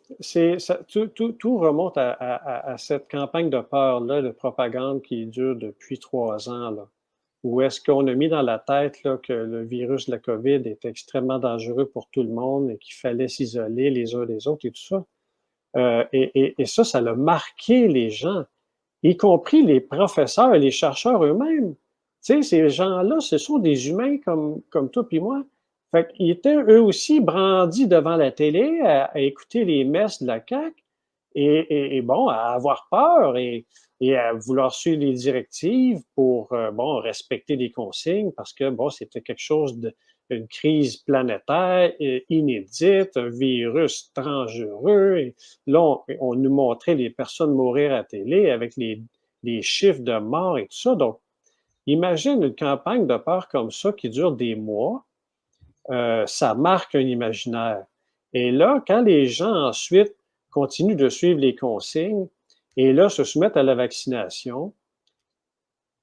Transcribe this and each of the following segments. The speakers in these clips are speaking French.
Tout remonte à cette campagne de peur-là, de propagande qui dure depuis 3 ans, là, où est-ce qu'on a mis dans la tête là, que le virus de la COVID était extrêmement dangereux pour tout le monde et qu'il fallait s'isoler les uns les autres et tout ça. Et ça, ça a marqué les gens, y compris les professeurs et les chercheurs eux-mêmes. Tu sais, ces gens-là, ce sont des humains comme toi puis moi. Fait qu'ils étaient eux aussi brandis devant la télé à écouter les messes de la CAQ et bon, à avoir peur et à vouloir suivre les directives pour, bon, respecter les consignes parce que, bon, c'était quelque chose de une crise planétaire inédite, un virus dangereux. Et là, on nous montrait les personnes mourir à la télé avec les chiffres de morts et tout ça. Donc, imagine une campagne de peur comme ça qui dure des mois. Ça marque un imaginaire. Et là, quand les gens ensuite continuent de suivre les consignes et là se soumettent à la vaccination,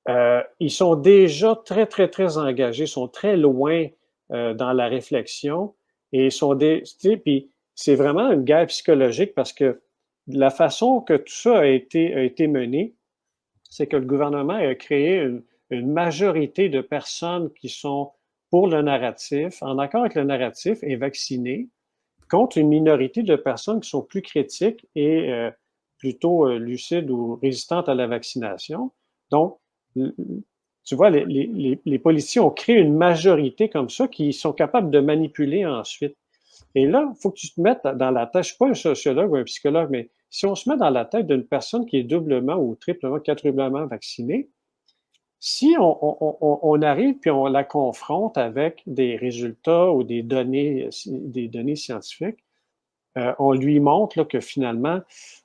ils sont déjà très, très, très engagés, sont très loin dans la réflexion et sont des, tu sais, puis c'est vraiment une guerre psychologique parce que la façon que tout ça a été mené, c'est que le gouvernement a créé une majorité de personnes qui sont pour le narratif, en accord avec le narratif et vaccinées, contre une minorité de personnes qui sont plus critiques et plutôt lucides ou résistantes à la vaccination. Donc, tu vois, les politiciens ont créé une majorité comme ça qui sont capables de manipuler ensuite. Et là, il faut que tu te mettes dans la tête, je ne suis pas un sociologue ou un psychologue, mais si on se met dans la tête d'une personne qui est doublement ou triplement, quadruplement vaccinée, si on arrive puis on la confronte avec des résultats ou des données scientifiques, on lui montre là, que finalement,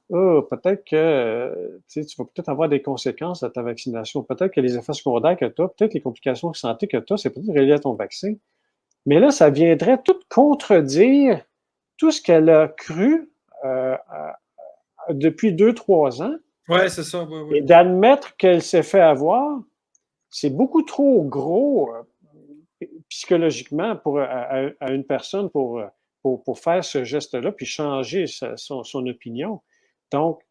peut-être que tu vas peut-être avoir des conséquences à ta vaccination, peut-être que les effets secondaires que tu as, peut-être les complications de santé que tu as, c'est peut-être relié à ton vaccin. Mais là, ça viendrait tout contredire tout ce qu'elle a cru depuis 2, 3 ans Ouais, c'est ça, ouais, ouais. et d'admettre qu'elle s'est fait avoir, c'est beaucoup trop gros psychologiquement à une personne pour faire ce geste-là puis changer son opinion. Donc,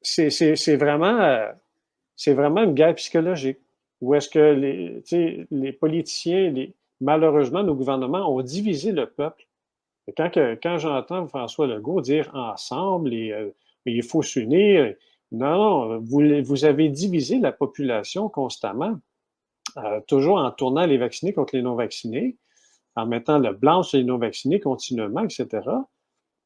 c'est vraiment, c'est vraiment une guerre psychologique. Où est-ce que les politiciens, malheureusement, nos gouvernements ont divisé le peuple. Et quand j'entends François Legault dire ensemble, il faut s'unir, non, vous avez divisé la population constamment, toujours en tournant les vaccinés contre les non-vaccinés, en mettant le blanc sur les non-vaccinés continuellement, etc.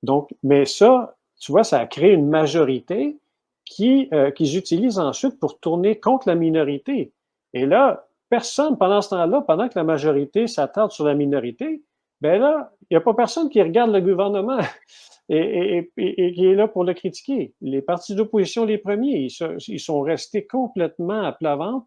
Donc, mais ça, tu vois, ça a créé une majorité qu'ils utilisent ensuite pour tourner contre la minorité. Et là, personne, pendant ce temps-là, pendant que la majorité s'attarde sur la minorité, ben là, il n'y a pas personne qui regarde le gouvernement et qui est là pour le critiquer. Les partis d'opposition, les premiers, ils sont restés complètement à plat ventre